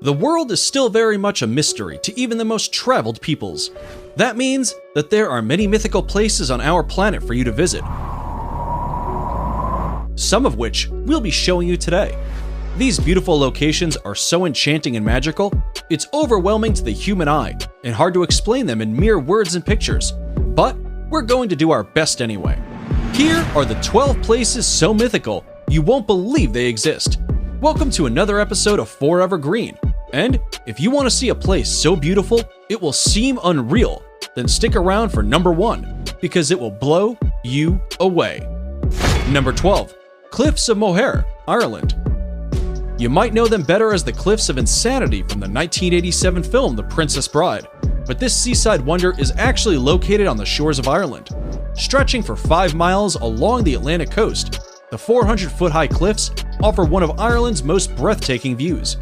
The world is still very much a mystery to even the most traveled peoples. That means that there are many mythical places on our planet for you to visit, some of which we'll be showing you today. These beautiful locations are so enchanting and magical, it's overwhelming to the human eye and hard to explain them in mere words and pictures. But we're going to do our best anyway. Here are the 12 places so mythical you won't believe they exist. Welcome to another episode of Forever Green. And if you want to see a place so beautiful it will seem unreal, then stick around for number 1, because it will blow you away. Number 12. Cliffs of Moher, Ireland. You might know them better as the Cliffs of Insanity from the 1987 film The Princess Bride, but this seaside wonder is actually located on the shores of Ireland. Stretching for 5 miles along the Atlantic coast, the 400-foot-high cliffs offer one of Ireland's most breathtaking views.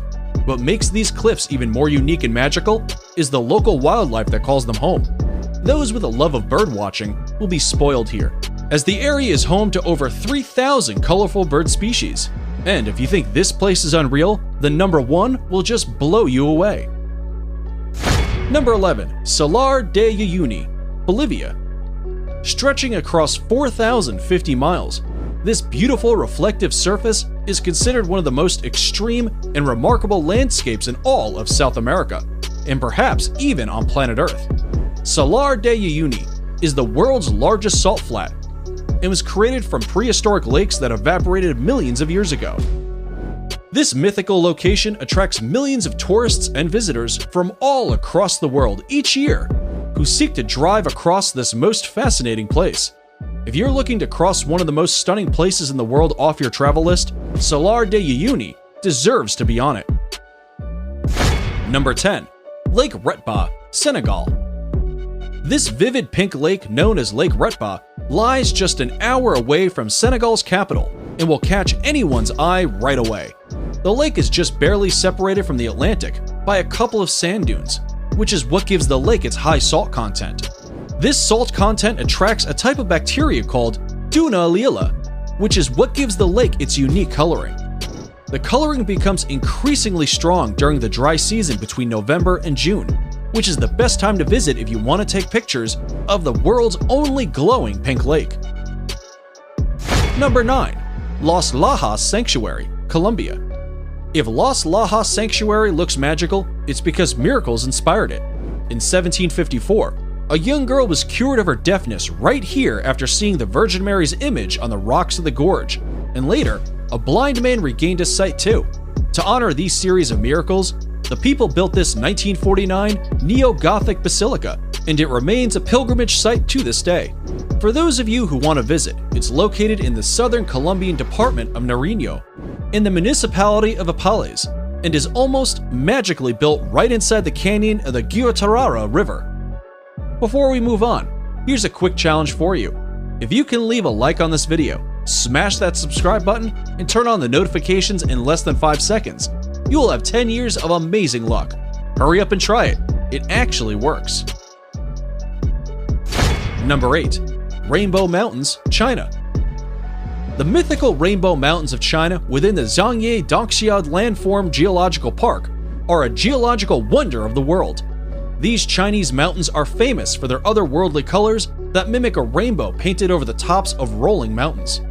What makes these cliffs even more unique and magical is the local wildlife that calls them home. Those with a love of birdwatching will be spoiled here, as the area is home to over 3,000 colorful bird species. And if you think this place is unreal, then number 1 will just blow you away. Number 11. Salar de Uyuni, Bolivia. Stretching across 4,050 miles, this beautiful reflective surface is considered one of the most extreme and remarkable landscapes in all of South America, and perhaps even on planet Earth. Salar de Uyuni is the world's largest salt flat and was created from prehistoric lakes that evaporated millions of years ago. This mythical location attracts millions of tourists and visitors from all across the world each year who seek to drive across this most fascinating place. If you're looking to cross one of the most stunning places in the world off your travel list, Salar de Uyuni deserves to be on it. Number 10. Lake Retba, Senegal. This vivid pink lake known as Lake Retba lies just an hour away from Senegal's capital and will catch anyone's eye right away. The lake is just barely separated from the Atlantic by a couple of sand dunes, which is what gives the lake its high salt content. This salt content attracts a type of bacteria called Duna Leala, which is what gives the lake its unique coloring. The coloring becomes increasingly strong during the dry season between November and June, which is the best time to visit if you want to take pictures of the world's only glowing pink lake. Number 9. Los Lajas Sanctuary, Colombia. If Los Lajas Sanctuary looks magical, it's because miracles inspired it. In 1754, a young girl was cured of her deafness right here after seeing the Virgin Mary's image on the rocks of the gorge, and later, a blind man regained his sight too. To honor these series of miracles, the people built this 1949 neo-Gothic basilica, and it remains a pilgrimage site to this day. For those of you who want to visit, it's located in the southern Colombian department of Nariño, in the municipality of Apales, and is almost magically built right inside the canyon of the Guatarrara River. Before we move on, here's a quick challenge for you. If you can leave a like on this video, smash that subscribe button, and turn on the notifications in less than 5 seconds, you will have 10 years of amazing luck. Hurry up and try it. It actually works. Number 8. Rainbow Mountains, China. The mythical Rainbow Mountains of China within the Zhangye Dongxiao Landform Geological Park are a geological wonder of the world. These Chinese mountains are famous for their otherworldly colors that mimic a rainbow painted over the tops of rolling mountains.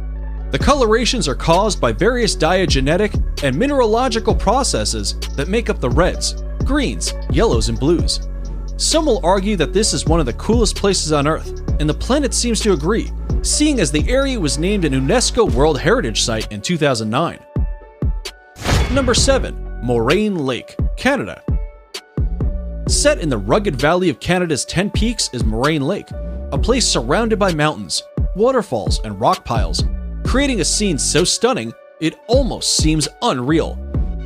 The colorations are caused by various diagenetic and mineralogical processes that make up the reds, greens, yellows, and blues. Some will argue that this is one of the coolest places on Earth, and the planet seems to agree, seeing as the area was named an UNESCO World Heritage Site in 2009. Number 7. Moraine Lake, Canada. Set in the rugged valley of Canada's 10 peaks is Moraine Lake, a place surrounded by mountains, waterfalls, and rock piles, creating a scene so stunning it almost seems unreal.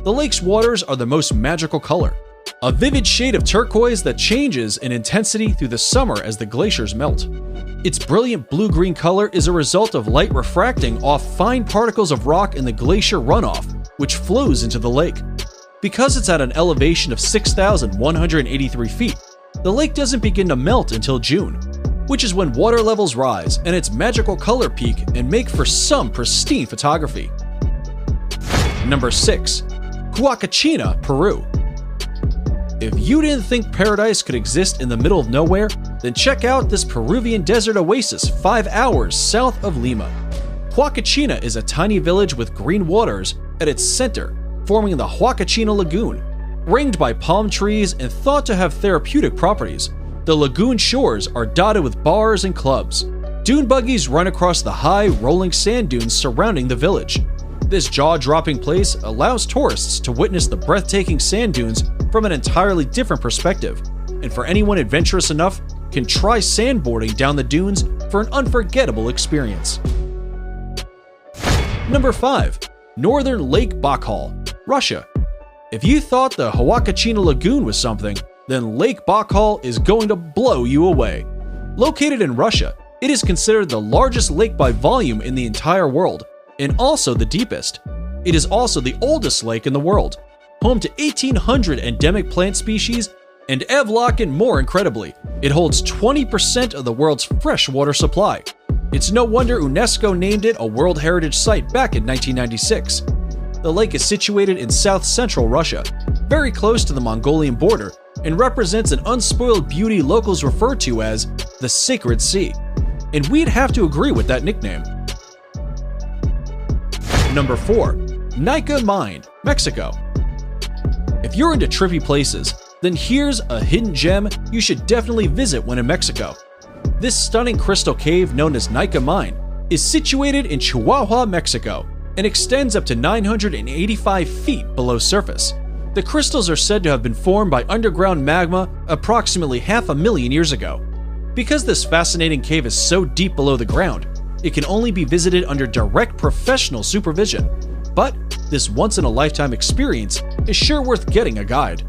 The lake's waters are the most magical color, a vivid shade of turquoise that changes in intensity through the summer as the glaciers melt. Its brilliant blue-green color is a result of light refracting off fine particles of rock in the glacier runoff, which flows into the lake. Because it's at an elevation of 6,183 feet, the lake doesn't begin to melt until June, which is when water levels rise and its magical color peak and make for some pristine photography. Number 6. Huacachina, Peru. If you didn't think paradise could exist in the middle of nowhere, then check out this Peruvian desert oasis 5 hours south of Lima. Huacachina is a tiny village with green waters at its center, forming the Huacachina Lagoon. Ringed by palm trees and thought to have therapeutic properties, the lagoon shores are dotted with bars and clubs. Dune buggies run across the high, rolling sand dunes surrounding the village. This jaw-dropping place allows tourists to witness the breathtaking sand dunes from an entirely different perspective, and for anyone adventurous enough, can try sandboarding down the dunes for an unforgettable experience. Number 5. Northern Lake Baikal, Russia. If you thought the Huacachina Lagoon was something, then Lake Baikal is going to blow you away. Located in Russia, it is considered the largest lake by volume in the entire world, and also the deepest. It is also the oldest lake in the world, home to 1,800 endemic plant species, and Evlock and more incredibly, it holds 20% of the world's freshwater supply. It's no wonder UNESCO named it a World Heritage Site back in 1996. The lake is situated in south-central Russia, very close to the Mongolian border, and represents an unspoiled beauty locals refer to as the Sacred Sea. And we'd have to agree with that nickname. Number 4. Nika Mine, Mexico. If you're into trippy places, then here's a hidden gem you should definitely visit when in Mexico. This stunning crystal cave known as Nika Mine is situated in Chihuahua, Mexico, and extends up to 985 feet below surface. The crystals are said to have been formed by underground magma approximately 500,000 years ago. Because this fascinating cave is so deep below the ground, it can only be visited under direct professional supervision. But this once-in-a-lifetime experience is sure worth getting a guide.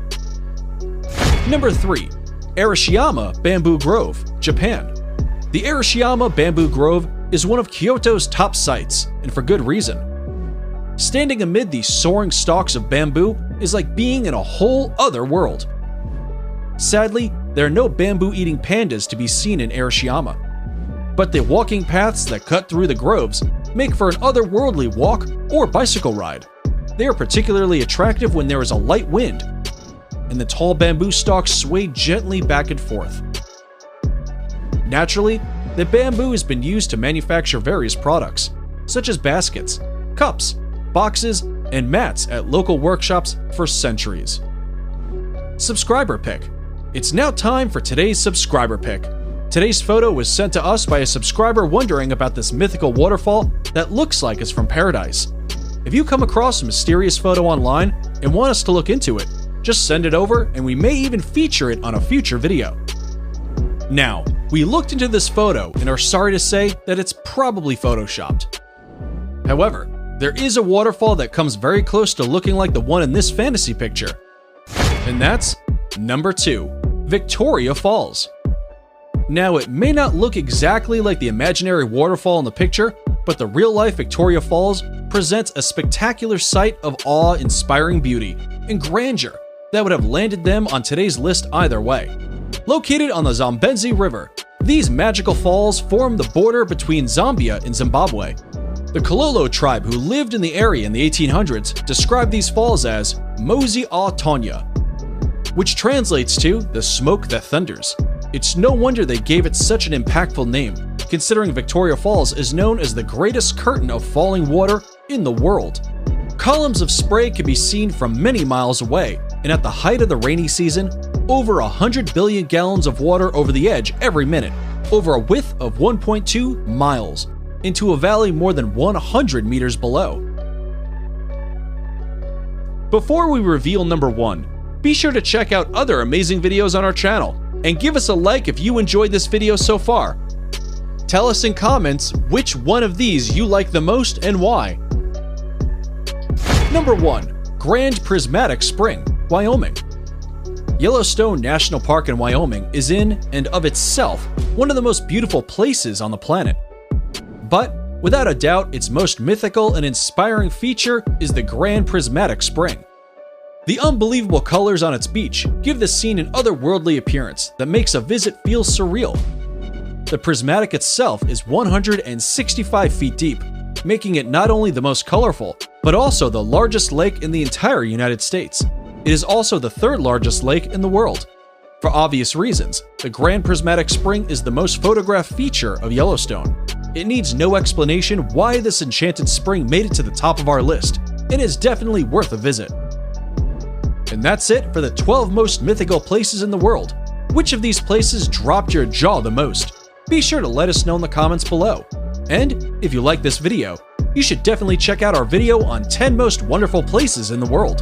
Number 3. Arashiyama Bamboo Grove, Japan. The Arashiyama Bamboo Grove is one of Kyoto's top sites, and for good reason. Standing amid these soaring stalks of bamboo is like being in a whole other world. Sadly, there are no bamboo-eating pandas to be seen in Arashiyama, but the walking paths that cut through the groves make for an otherworldly walk or bicycle ride. They are particularly attractive when there is a light wind, and the tall bamboo stalks sway gently back and forth. Naturally, the bamboo has been used to manufacture various products, such as baskets, cups, boxes, and mats at local workshops for centuries. Subscriber pick. It's now time for today's subscriber pick. Today's photo was sent to us by a subscriber wondering about this mythical waterfall that looks like it's from paradise. If you come across a mysterious photo online and want us to look into it, just send it over and we may even feature it on a future video. Now, we looked into this photo and are sorry to say that it's probably photoshopped. However, there is a waterfall that comes very close to looking like the one in this fantasy picture. And that's number 2, Victoria Falls. Now, it may not look exactly like the imaginary waterfall in the picture, but the real-life Victoria Falls presents a spectacular sight of awe-inspiring beauty and grandeur that would have landed them on today's list either way. Located on the Zambezi River, these magical falls form the border between Zambia and Zimbabwe. The Kololo tribe who lived in the area in the 1800s described these falls as Mozi a Tonya, which translates to the smoke that thunders. It's no wonder they gave it such an impactful name, considering Victoria Falls is known as the greatest curtain of falling water in the world. Columns of spray can be seen from many miles away, and at the height of the rainy season, over 100 billion gallons of water over the edge every minute, over a width of 1.2 miles, into a valley more than 100 meters below. Before we reveal number 1, be sure to check out other amazing videos on our channel, and give us a like if you enjoyed this video so far. Tell us in comments which one of these you like the most and why. Number 1. Grand Prismatic Spring, Wyoming. Yellowstone National Park in Wyoming is in and of itself one of the most beautiful places on the planet. But, without a doubt, its most mythical and inspiring feature is the Grand Prismatic Spring. The unbelievable colors on its beach give the scene an otherworldly appearance that makes a visit feel surreal. The prismatic itself is 165 feet deep, making it not only the most colorful, but also the largest lake in the entire United States. It is also the third largest lake in the world. For obvious reasons, the Grand Prismatic Spring is the most photographed feature of Yellowstone. It needs no explanation why this enchanted spring made it to the top of our list, and is definitely worth a visit. And that's it for the 12 most mythical places in the world. Which of these places dropped your jaw the most? Be sure to let us know in the comments below. And if you like this video, you should definitely check out our video on 10 most wonderful places in the world.